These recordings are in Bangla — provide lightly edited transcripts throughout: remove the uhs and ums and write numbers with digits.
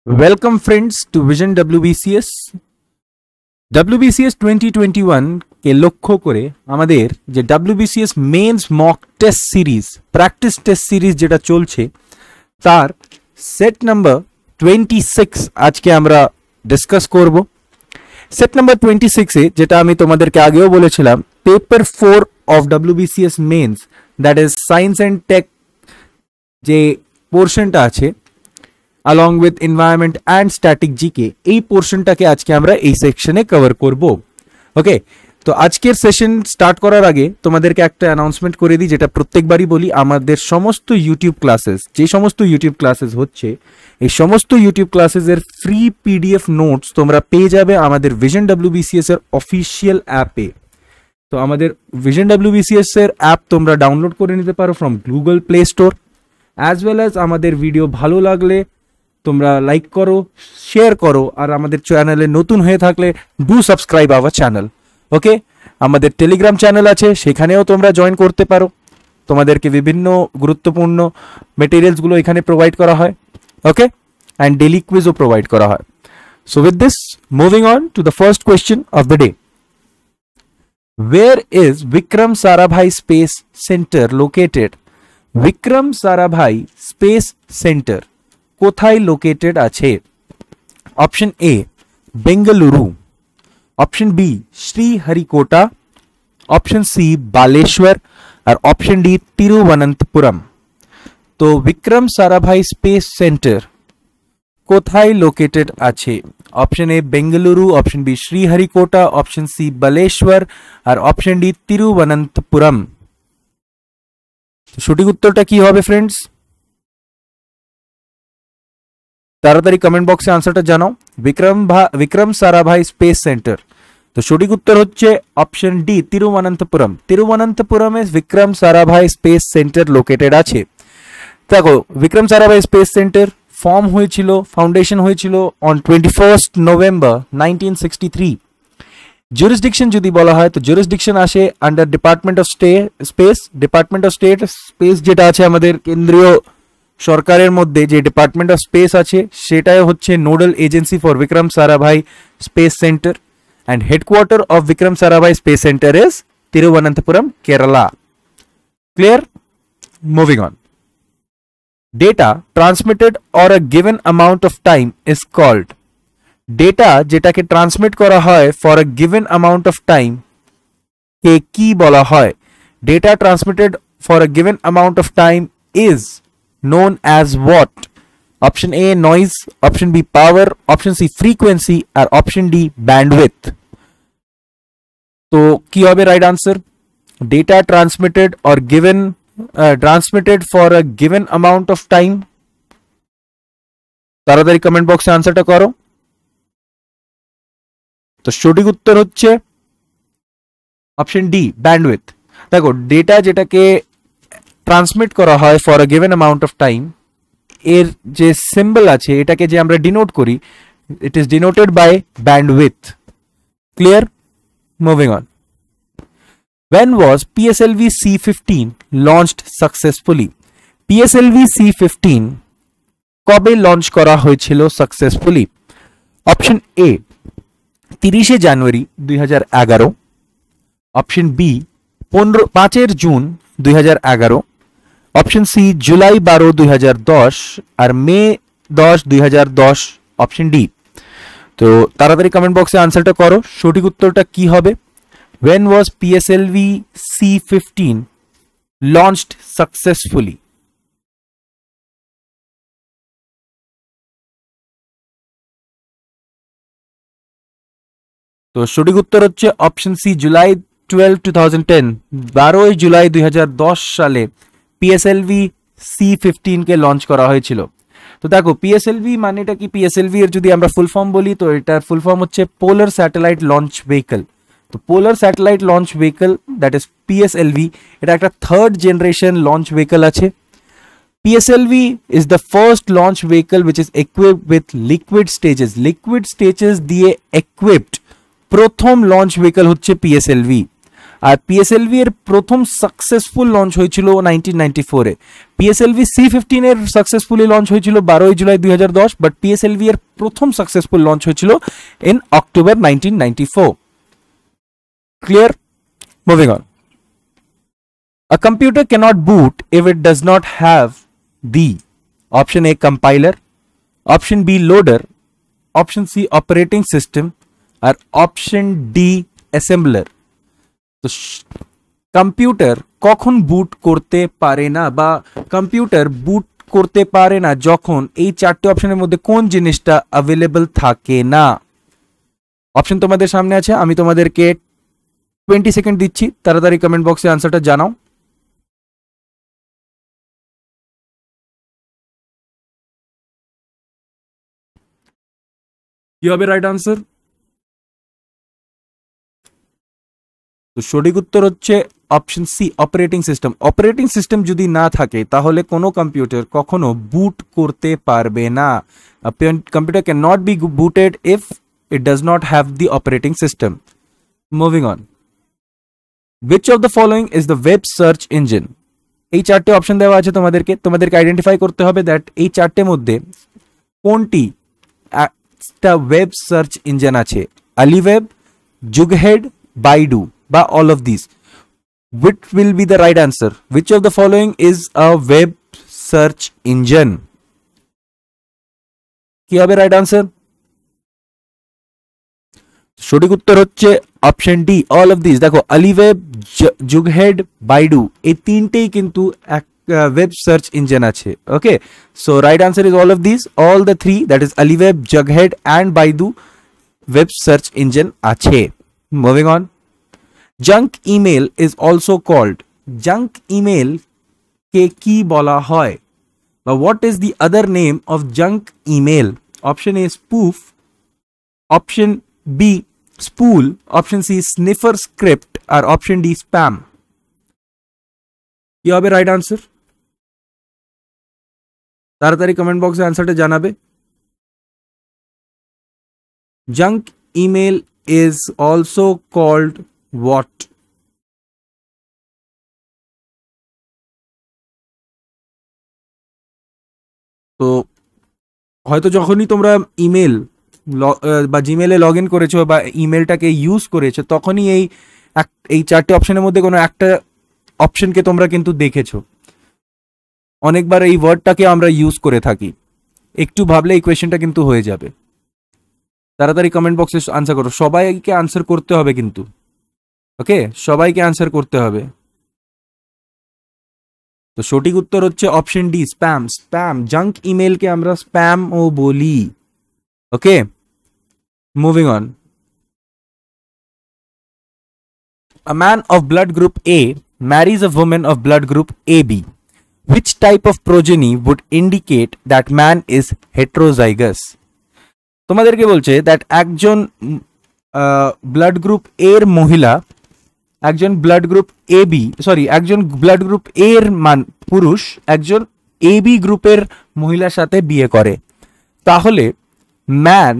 Welcome friends to Vision WBCS 2021 के लक्ष्य करे आमादेर जे WBCS mains mock test series practice test series जेटा चलछे तार सेट नंबर 26 आज के आमरा डिसकास करब। सेट नंबर 26 ए जेटा आमी तोमादेरके आगेओ बोलेछिलाम paper 4 of WBCS mains that is science and tech जे पोर्शनटा आछे along with environment and static GK এই পোরশনটাকে আজকে আমরা এই সেকশনে কভার করব। ওকে, তো আজকের সেশন স্টার্ট করার আগে তোমাদেরকে একটা অ্যানাউন্সমেন্ট করে দিই, যেটা প্রত্যেকবারই বলি। আমাদের সমস্ত ইউটিউব ক্লাসেস যে সমস্ত ইউটিউব ক্লাসেস হচ্ছে এই সমস্ত ইউটিউব ক্লাসেসের ফ্রি পিডিএফ নোটস তোমরা পেয়ে যাবে আমাদের ভিশন WBCS এর অফিসিয়াল অ্যাপে। তো আমাদের ভিশন WBCS এর অ্যাপ তোমরা ডাউনলোড করে নিতে পারো from Google play store. As well as আমাদের ভিডিও ভালো লাগলে তোমরা লাইক করো, শেয়ার করো, আর আমাদের চ্যানেলে নতুন হয়ে থাকলে ডু সাবস্ক্রাইব আওয়ার চ্যানেল। ওকে, আমাদের টেলিগ্রাম চ্যানেল আছে, সেখানেও তোমরা জয়েন করতে পারো। তোমাদেরকে বিভিন্ন গুরুত্বপূর্ণ মেটেরিয়ালসগুলো এখানে প্রোভাইড করা হয়। ওকে, অ্যান্ড ডেইলি কুইজও প্রোভাইড করা হয়। So with this moving on to the first question of the day. Where is Vikram Sarabhai Space Center located? Vikram Sarabhai Space Center কোথায় লোকেটেড আছে? Option A Bengaluru, option B Sriharikota, option C Baleshwar, আর অপশন ডি তিরুবনন্তপুরম। তো বিক্রম সারাভাই স্পেস সেন্টার কোথায় লোকেটেড আছে? Option A Bengaluru, option B Sriharikota, option C Baleshwar, আর অপশন ডি তিরুবনন্তপুরম। সঠিক উত্তরটা কি হবে ফ্রেন্ডস? তাড়াতাড়ি কমেন্ট বক্সে আনসারটা জানাও। বিক্রম সারাভাই স্পেস সেন্টার, তো সঠিক উত্তর হচ্ছে অপশন ডি তিরুবনন্তপুরম। তিরুবনন্তপুরমে Vikram Sarabhai space centre located আছে। দেখো, Vikram Sarabhai space centre form হয়েছিল, ফাউন্ডেশন হয়েছিল অন 21 নভেম্বর 1963। জুরিসডিকশন যদি বলা হয় তো জুরিসডিকশন আসে under department of space. Department of space যেটা আছে আমাদের কেন্দ্রীয় সরকারের মধ্যে যে ডিপার্টমেন্ট অফ স্পেস আছে সেটাই হচ্ছে nodal agency for Vikram Sarabhai space centre, and headquarter of Vikram Sarabhai space centre is Thiruvananthapuram, Kerala. Clear? Moving on. Data transmitted or a given amount of time is called. Data যেটাকে ট্রান্সমিট করা হয় for a given amount of time কে কি বলা হয়? Data transmitted for a given amount of time is known as what? Option A noise, option B power, option C frequency, or option D bandwidth. तो की होबे right answer? Data transmitted or given transmitted for a given amount of time. তাড়াতাড়ি কমেন্ট বক্সে আনসারটা করো। তো সঠিক উত্তর হচ্ছে অপশন ডি ব্যান্ডউইথ। দেখো, ডেটা যেটাকে ট্রান্সমিট করা হয় for a given amount of time, এর যে সিম্বল আছে এটাকে যে আমরা ডিনোট করি, it is denoted by bandwidth. Clear? Moving on. When was PSLV C15 launched successfully? PSLV C15 কবে লঞ্চ করা হয়েছিল successfully? Option A 30 January 2011, option B 5 June 2011, option C July 12, 2010, আর মে 10, 2010, অপশন ডি। তো তাড়াতাড়ি কমেন্ট বক্সে আনসারটা করো, সঠিক উত্তরটা কি হবে? When was PSLV C15 launched successfully? তো সঠিক উত্তর হচ্ছে অপশন সি জুলাই 12, 2010, 12 জুলাই 2010 সালে PSLV C15 কে লঞ্চ করা হয়েছিল। তো দেখো, PSLV মানেটা কি? PSLV এর যদি আমরা ফুল ফর্ম বলি তো এটার ফুল ফর্ম হচ্ছে পোলার স্যাটেলাইট লঞ্চ ভেহিকল। তো polar satellite launch vehicle that is PSLV, এটা একটা থার্ড জেনারেশন লঞ্চ ভেহিকল আছে। PSLV is the first launch vehicle which is equipped with liquid stages. Liquid stages দিয়ে equipped প্রথম লঞ্চ ভেহিকল হচ্ছে PSLV। আর পিএসএলভি এর প্রথম সাকসেসফুল লঞ্চ হয়েছিল 1994 এ। পিএসএলভি C15 এর সাকসেসফুলি লঞ্চ হয়েছিল 12 জুলাই 2010, বাট পিএসএলভি এর প্রথম সাকসেসফুল লঞ্চ হয়েছিল in October 1994। Clear? Moving on. A computer cannot boot if it does not have the option A compiler, option B loader, option C operating system, or option D assembler। তো কম্পিউটার কখন বুট করতে পারে না বা কম্পিউটার বুট করতে পারে না যখন এই চারটি অপশনের মধ্যে কোন জিনিসটা অ্যাভেলেবল থাকে না। অপশন তোমাদের সামনে আছে, আমি তোমাদেরকে 20 সেকেন্ড দিচ্ছি, তাড়াতাড়ি কমেন্ট বক্সে আনসারটা জানাও। কি হবে রাইট আনসার? তো সঠিক উত্তর হচ্ছে option C operating system. Operating system যদি না থাকে তাহলে কোনো কম্পিউটার কখনো বুট করতে পারবে না। Computer can not be booted if it does not have the operating system. Moving on. Which of the following is the web search engine? এই চারটে অপশন দেওয়া আছে তোমাদেরকে আইডেন্টিফাই করতে হবে দ্যাট এই চারটে মধ্যে কোনটি একটা ওয়েব সার্চ ইঞ্জিন আছে। আলিওয়েব, জুগহেড, বাইডু বা all of this. Which will be the right answer? Which of the following is a web search engine? কি হবে রাইট আনসার? সঠিক উত্তর হচ্ছে option D all of this. দেখো আলিওয়েব, জুগহেড, বাইডু এই তিনটেই কিন্তু এক ওয়েব সার্চ ইঞ্জিন আছে। Okay, so right answer is all of this, all the three, that is Aliweb, Jughead and Baidu web search engine আছে। Moving on. Junk email is also called. Junk email কে কি বলা হয় বা what is the other name of junk email? Option A spoof, option B spool, option C sniffer script আর অপশন ডি স্প্যাম। কি হবে রাইট আনসার? তাড়াতাড়ি কমেন্ট বক্সে আনসারটা জানাবে। Junk email is also called what? তো হয়তো যখনই তোমরা ইমেল বা জিমেলে লগ ইন করেছো বা ইমেলটাকে ইউজ করেছো তখনই এই চারটে অপশনের মধ্যে কোনো একটা অপশনকে তোমরা কিন্তু দেখেছো। অনেকবার এই ওয়ার্ডটাকে আমরা ইউজ করে থাকি। একটু ভাবলে এই কোয়েশ্চেনটা কিন্তু হয়ে যাবে। তাড়াতাড়ি কমেন্ট বক্সে আনসার করো, সবাইকে আনসার করতে হবে কিন্তু। ওকে, সবাইকে আনসার করতে হবে। তো সঠিক উত্তর হচ্ছে option D spam. Spam, junk ইমেলকে আমরা স্প্যাম ও বলি। Okay, moving on. A man of blood group A marries a woman of blood group AB. Which type of progeny would indicate that man is heterozygous? তোমাদেরকে বলছে দ্যাট একজন ব্লাড গ্রুপ এ এর মহিলা একজন ব্লাড গ্রুপ একজন ব্লাড গ্রুপ এ এর পুরুষ একজন এবি গ্রুপের মহিলার সাথে বিয়ে করে, তাহলে ম্যান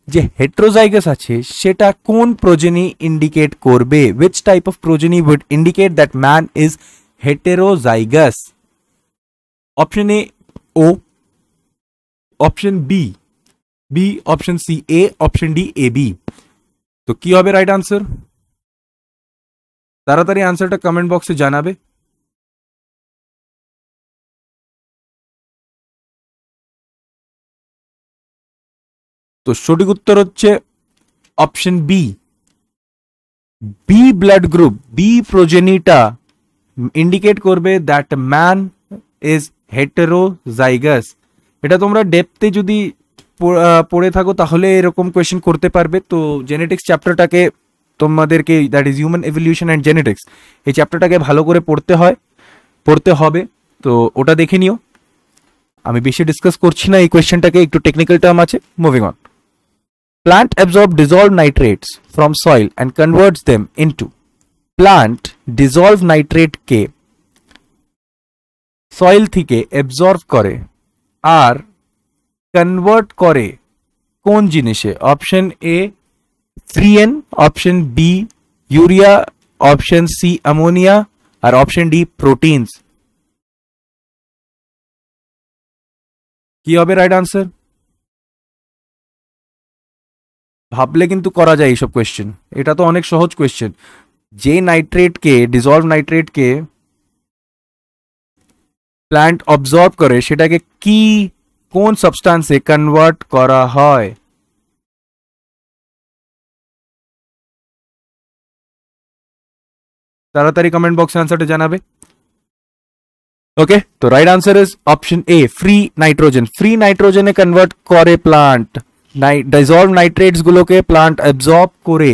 যে হেট্রোজাইগাস আছে সেটা কোন প্রোজেনি ইন্ডিকেট করবে? which type of progeny would indicate that man is heterozygous? Option A O, option B B, option C A, option D A B. তো কি হবে রাইট আনসার? তাড়াতাড়ি আনসারটা কমেন্ট বক্সে জানাবে। তো সঠিক উত্তর হচ্ছে option B B blood group. B প্রোজেনিটা ইন্ডিকেট করবে দ্যাট ম্যান ইজ হেটেরোজাইগাস। এটা তোমরা ডেপথে যদি পড়ে থাকো তাহলে এরকম কোয়েশ্চেন করতে পারবে। তো জেনেটিক্স চ্যাপ্টারটাকে তোমাদেরকে, that is human evolution and genetics, এই চ্যাপ্টারটাকে ভালো করে পড়তে হবে। তো ওটা দেখে নিও, আমি বেশি ডিসকাস করছি না এই কোয়েশ্চেনটাকে, একটু টেকনিক্যাল টার্ম আছে। Moving on. Plant absorb dissolved nitrates from soil and converts them into। Plant dissolved nitrate কে সয়েল থেকে অ্যাবজর্ব করে আর কনভার্ট করে কোন জিনিসে? Option A free N, option B urea, option C ammonia আর অপশন ডি প্রোটিনস। কি হবে রাইট আনসার? ভাবলে কিন্তু করা যায় এইসব কোয়েশ্চেন, এটা তো অনেক সহজ কোয়েশ্চেন। যে নাইট্রেটকে, ডিজলভ নাইট্রেটকে প্ল্যান্ট অবজর্ব করে সেটাকে কি, কোন সাবস্টান্সে কনভার্ট করা হয়? তাড়াতাড়ি কমেন্ট বক্সে আনসারটা জানাবে। ওকে, তো right answer is option A, free nitrogen. Free নাইট্রোজেনে কনভার্ট করে প্লান্ট, ডিজলভ নাইট্রেটস গুলোকে প্লান্ট অ্যাবজর্ব করে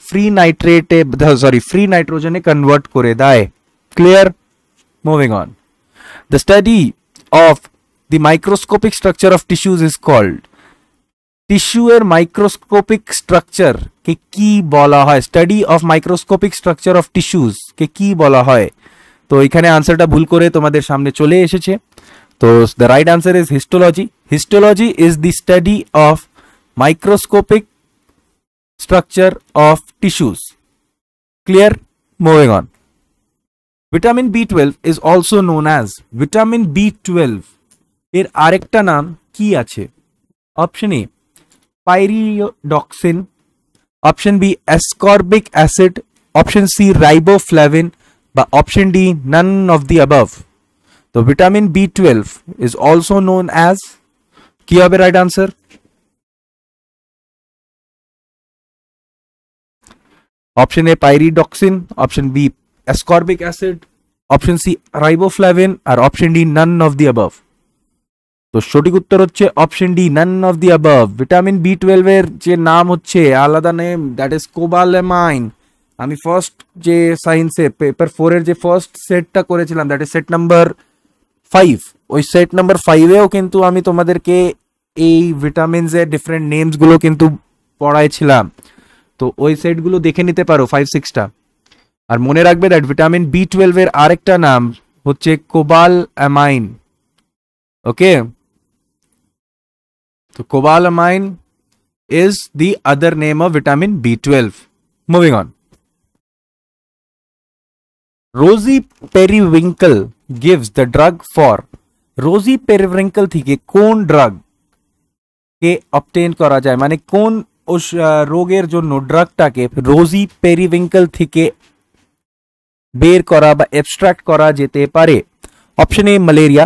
ফ্রি নাইট্রেটে, সরি, ফ্রি নাইট্রোজেনে কনভার্ট করে দেয়। Clear? Moving on. The study of the microscopic structure of tissues is called, টিস্যুয়ের মাইক্রোস্কোপিক স্ট্রাকচার কে কি বলা হয়? Study of microscopic structure of tissues কে কি বলা হয়? তো এখানে আনসারটা ভুল করে তোমাদের সামনে চলে এসেছে। তো the right answer is histology. Histology is the study of microscopic structure of tissues. Clear? Moving on. Vitamin B12 is also known as, vitamin B12 এর আরেকটা নাম কি আছে? Option A pyridoxine, option B ascorbic acid, option C riboflavin বা option D none of the above. তো vitamin B12 is also known as, কি হবে right answer? Option A pyridoxine, option B ascorbic acid, option C riboflavin আর option D none of the above. তো সঠিক উত্তর হচ্ছে option D, none of the above. Vitamin B12 এর যে নাম হচ্ছে আলাদা নেম, দ্যাট ইজ কোবালামাইন। আমি ফার্স্ট যে সায়েন্সে পেপার 4 এর যে ফার্স্ট সেটটা করেছিলাম, দ্যাট ইজ সেট নাম্বার 5, ওই সেট নাম্বার 5এও কিন্তু আমি তোমাদেরকে এই ভিটামিনস এর ডিফারেন্ট নেমস গুলো কিন্তু পড়াইছিলাম। তো ওই সেটগুলো দেখে নিতে পারো 5-6টা। আর মনে রাখবে দ্যাট ভিটামিন B12 এর আরেকটা নাম হচ্ছে কোবালামাইন। ওকে, তো cobalamin is the other name of vitamin B12। Moving on. Rosy periwinkle gives the drug for, rosy periwinkle থেকে কোন ড্রাগ কে অবটেন করা যায়, মানে কোন রোগের জন্য ড্রাগটাকে রোজি পেরিউইঙ্কল থেকে বের করা বা এক্সট্রাক্ট করা যেতে পারে? Option A malaria,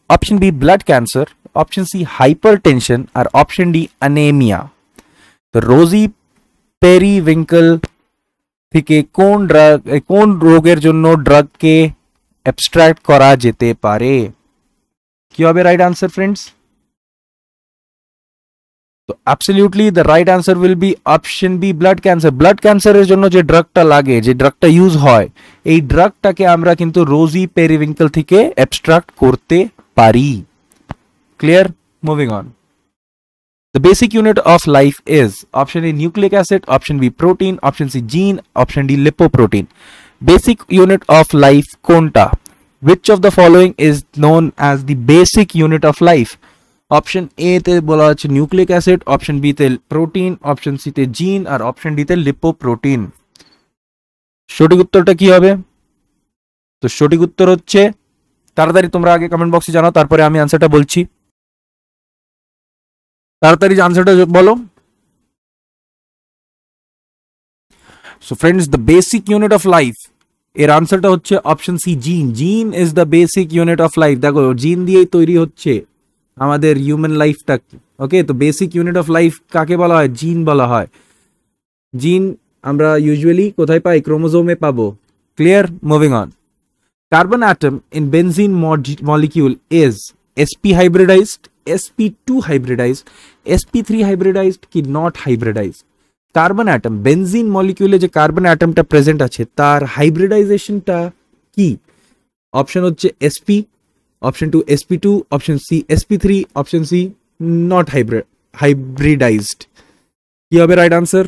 option B blood cancer, option C hypertension আর অপশন ডি অ্যানেমিয়া। তো রোজি পেরিউইঙ্কল থেকে কোন রোগের জন্য ড্রাগকে এক্সট্রাক্ট করা যেতে পারে? কি হবে রাইট আনসার ফ্রেন্ডস? তো absolutely the right answer will be option B, blood cancer. Blood ক্যান্সারের জন্য যে ড্রাগটা লাগে, যে ড্রাগটা ইউজ হয়, এই ড্রাগটাকে আমরা কিন্তু রোজি পেরিউইঙ্কল থেকে এক্সট্রাক্ট করতে পারি। Clear? Moving on. The basic unit of life is, option A nucleic acid, option B protein, option C gene, option D lipoprotein. Basic unit of life কোনটা? Which of the following is known as the basic unit of life? Option A তে বলা হচ্ছে নিউক্লিক অ্যাসিড, অপশন বি তে প্রোটিন, অপশন সি তে জিন আর অপশন ডি তে লিপোপ্রোটিন। সঠিক উত্তরটা কি হবে? তো সঠিক উত্তর হচ্ছে, তাড়াতাড়ি তোমরা আগে কমেন্ট বক্সে জানাও, তারপরে আমি আনসারটা বলছি। তাড়াতাড়ি আনসারটা বলো। So friends, the basic unit of life এর আনসারটা হচ্ছে অপশন সি জিন। জিন is the basic unit of life. দেখো, জিন দিয়েই তৈরি হচ্ছে আমাদের হিউম্যান লাইফটা। ওকে, তো বেসিক ইউনিট অফ লাইফ কাকে বলা হয়? জিন বলা হয়। জিন আমরা ইউজুয়ালি কোথায় পাই? ক্রোমোজোমে পাবো। Clear? Moving on. Carbon atom in benzene molecule is sp hybridized, sp2 hybridized, sp3 hybridized কি not hybridised? Carbon atom, benzene মলিকিউলে যে কার্বন অ্যাটমটা প্রেজেন্ট আছে তার হাইব্রিডাইজেশনটা কি? অপশন হচ্ছে sp, option 2 sp2, option C sp3, option C not hybridised. কি হবে রাইট আনসার?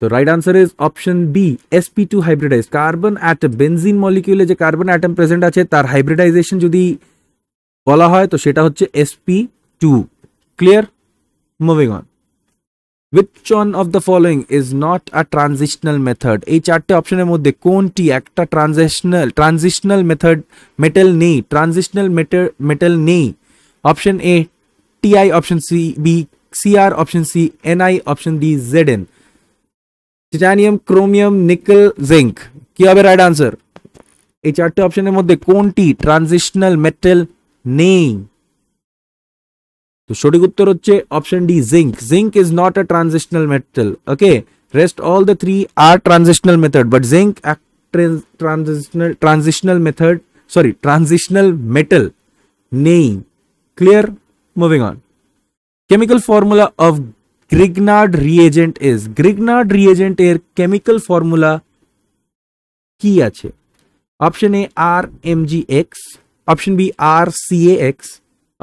তো right answer is option B, sp2 hybridise. Carbon atom, benzene মলিকিউলে যে কার্বন অ্যাটম প্রেজেন্ট আছে তার হাইব্রিডাইজেশন যদি বলা হয় তো সেটা হচ্ছে sp2। Clear? Moving on. which one of the following is not a transitional method? এই চারটে অপশনের মধ্যে কোনটি একটা ট্রানজিশনাল মেটাল নেই, ট্রানজিশনাল মেটাল নেই? Option A TI, option C B CR, option C NI, option D ZN. Titanium, chromium, nickel, zinc. কি হবে রাইট আনসার? এই চারটে অপশনের মধ্যে কোনটি ট্রানজিশনাল মেটাল নেই? তো সঠিক উত্তর হচ্ছে option D zinc. Zinc is not a transitional metal. Okay, rest all the three are transitional method, but zinc transitional metal নেই। Clear? Moving on. Chemical formula of Grignard reagent is, Grignard reagent এর কেমিক্যাল ফর্মুলা কি আছে? Option A R MG X, option B R CA X,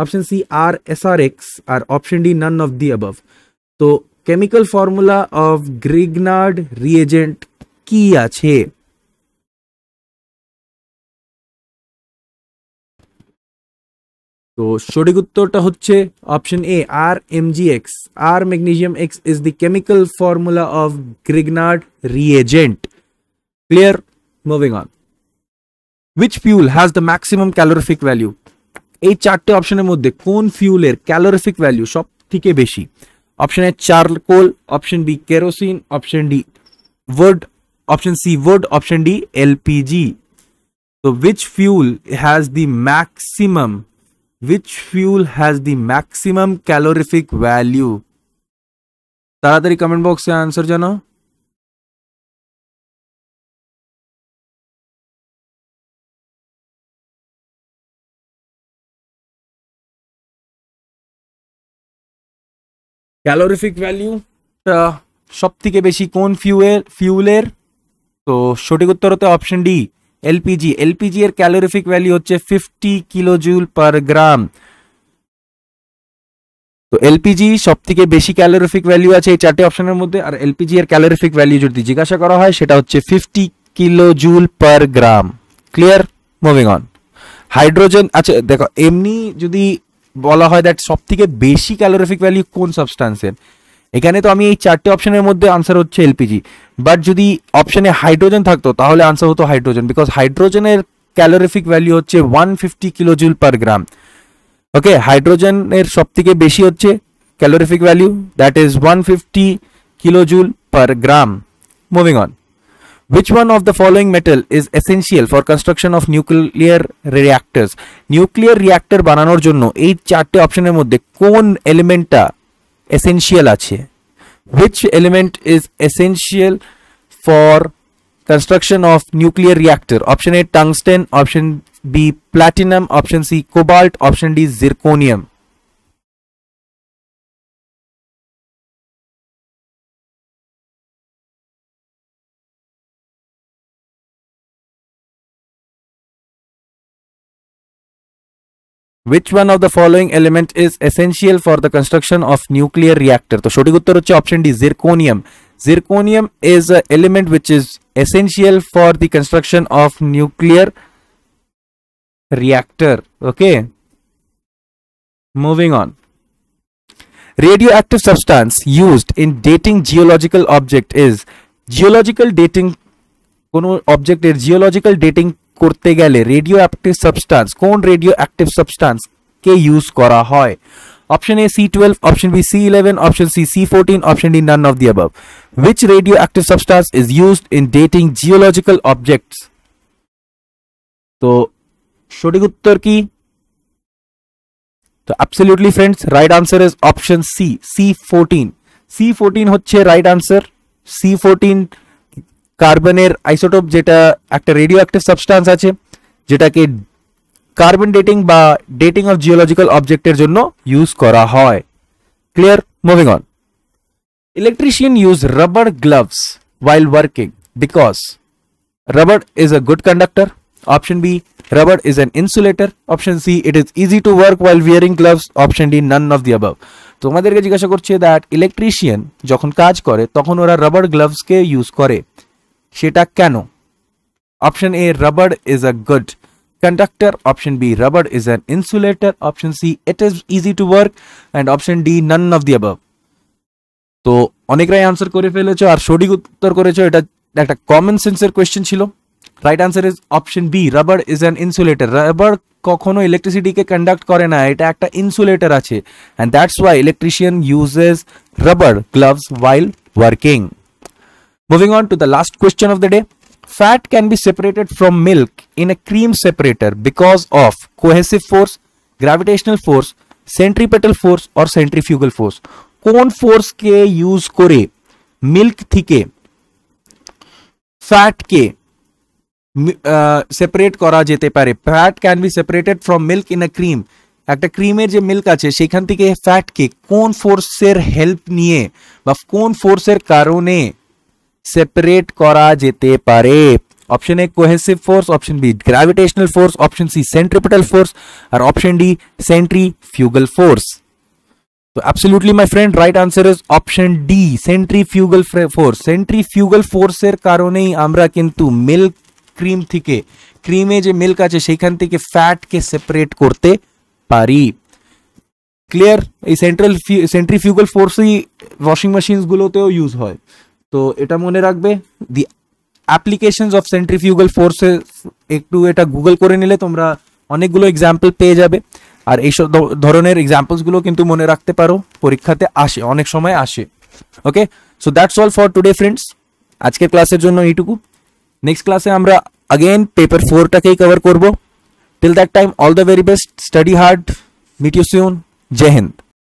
option C R SR X, আর option D none of the above. তো chemical formula of Grignard reagent কি আছে? তো সঠিক উত্তরটা হচ্ছে option A R MG X. R magnesium X is the chemical formula of Grignard reagent. Clear? Moving on. Which fuel has the maximum calorific value? এই চারটে অপশনের মধ্যে কোন ফিউলের ক্যালোরিফিক ভ্যালু সব থেকে বেশি? Option A charcoal, option B kerosene, option D wood, option C wood, option D LPG. তো which fuel has the maximum calorific value? তাড়াতাড়ি কমেন্ট বক্সে আনসার জানাও। ক্যালোরিফিক ভ্যালুটা সব থেকে বেশি কোন ফিউলের? তো সঠিক উত্তর হতে অপশন ডি এলপিজি। এলপিজি এর ক্যালোরিফিক ভ্যালু হচ্ছে 50 কিলোজুল পার গ্রাম। তো এলপিজি সব থেকে বেশি ক্যালোরিফিক ভ্যালু আছে এই চারটে অপশনের মধ্যে, আর এলপিজি এর ক্যালোরিফিক ভ্যালু যদি জিজ্ঞাসা করা হয় সেটা হচ্ছে 50 kilojoule per gram. Clear? Moving on. Hydrogen, আচ্ছা দেখো, এমনি যদি বলা হয় দ্যাট সব থেকে বেশি ক্যালোরিফিক ভ্যালু কোন সাবস্টান্সের, এখানে তো আমি এই চারটে অপশনের মধ্যে আনসার হচ্ছে এলপিজি। বাট যদি অপশনে হাইড্রোজেন থাকতো তাহলে আনসার হতো হাইড্রোজেন, বিকজ হাইড্রোজেনের ক্যালোরিফিক ভ্যালু হচ্ছে 150 কিলোজুল পার গ্রাম। ওকে, হাইড্রোজেনের সব থেকে বেশি হচ্ছে calorific value, that is 150 kilojoule per gram. Moving on. Which one of the following metal is essential for construction of nuclear reactors? Nuclear reactor বানানোর জন্য এই চারটে অপশনের মধ্যে কোন এলিমেন্টটা এসেনশিয়াল আছে? Which element is essential for construction of nuclear reactor? Option A tungsten, option B platinum, option C cobalt, option D zirconium. Which one of the following element is essential for the construction of nuclear reactor? তো সঠিক উত্তর হচ্ছে option D zirconium. Zirconium is an element which is essential for the construction of nuclear reactor. Okay, moving on. Radioactive substance used in dating geological object is, geological dating কোনো অবজেক্টের জিওলজিক্যাল ডেটিং করতে গেলে রেডিও অ্যাক্টিভ সাবস্টান্স, কোন রেডিও অ্যাক্টিভ সাবস্টান্স কে ইউজ করা হয়? Option A C12, option B C11, option C C14, option D none of the above. Which radio active substance is used in dating geological objects? তো সঠিক উত্তর কি? তো absolutely friends, right answer is option C C14। C14 হচ্ছে রাইট আনসার। C14 কার্বনের আইসোটোপ, যেটা একটা রেডিও অ্যাক্টিভ সাবস্টান্স আছে যেটাকে কার্বন ডেটিং বা ডেটিং অফ জিওলজিক্যাল অবজেক্টের জন্য ইউজ করা হয়। Clear? Moving on. Electrician use rubber gloves while working because rubber is a good conductor, option B rubber is an insulator, option C it is easy to work while wearing gloves, option D none of the above. তোমাদেরকে জিজ্ঞাসা করছে দ্যাট ইলেকট্রিশিয়ান যখন কাজ করে তখন ওরা রাবার গ্লাভসকে ইউজ করে, সেটা কেন? Option A rubber is a good conductor, option B rubber is an insulator, option C it is easy to work, and option D none of the above. তো অনেকরাই আনসার করে ফেলেছো আর সঠিক উত্তর করেছো, এটা একটা কমন সেন্সের কোয়েশ্চেন ছিল। Right answer is option B, rubber is an insulator. Rubber কখনো ইলেকট্রিসিটিকে কন্ডাক্ট করে না, এটা একটা ইনসুলেটর আছে, and that's why electrician uses rubber gloves while working. Moving on to the last question of the day. Fat can be separated from milk in a cream separator because of cohesive force, gravitational force, centripetal force or centrifugal force. কোন ফোর্স কে ইউজ করে মিল্ক থেকে ফ্যাট কে সেপারেট করা যেতে পারে? Fat can be separated from milk in a cream. একটা ক্রিমের যে মিল্ক আছে সেখান থেকে ফ্যাটকে কোন ফোর্সের হেল্প নিয়ে বা কোন ফোর্সের কারণে সেপারেট করা যেতে পারে? Option A cohesive force, option B gravitational force, option C centripetal force আর অপশন ডি সেন্ট্রিফিউগাল ফোর্স। তো absolutely my friend, right answer is option D, centrifugal force. Centrifugal ফোর্সের কারণেই আমরা কিন্তু মিল্ক ক্রিম থেকে, ক্রিমে যে মিল্ক আছে সেইখান থেকে ফ্যাটকে সেপারেট করতে পারি। ক্লিয়ার? এই সেন্ট্রিফিউগাল ফোর্সই ওয়াশিং মেশিনগুলোতেও ইউজ হয়, তো এটা মনে রাখবে। দি অ্যাপ্লিকেশনস অফ সেন্ট্রিফিউগাল ফোর্সে একটু এটা গুগল করে নিলে তোমরা অনেকগুলো এক্সাম্পল পেয়ে যাবে, আর এইসব ধরনের এক্সাম্পলসগুলো কিন্তু মনে রাখতে পারো, পরীক্ষাতে আসে, অনেক সময় আসে। Okay, so that's all for today friends. আজকের ক্লাসের জন্য এইটুকু। নেক্সট ক্লাসে আমরা अगेन पेपर 4টাকেই কভার করব। Till that time all the very best, study hard, meet you soon, জয় হিন্দ।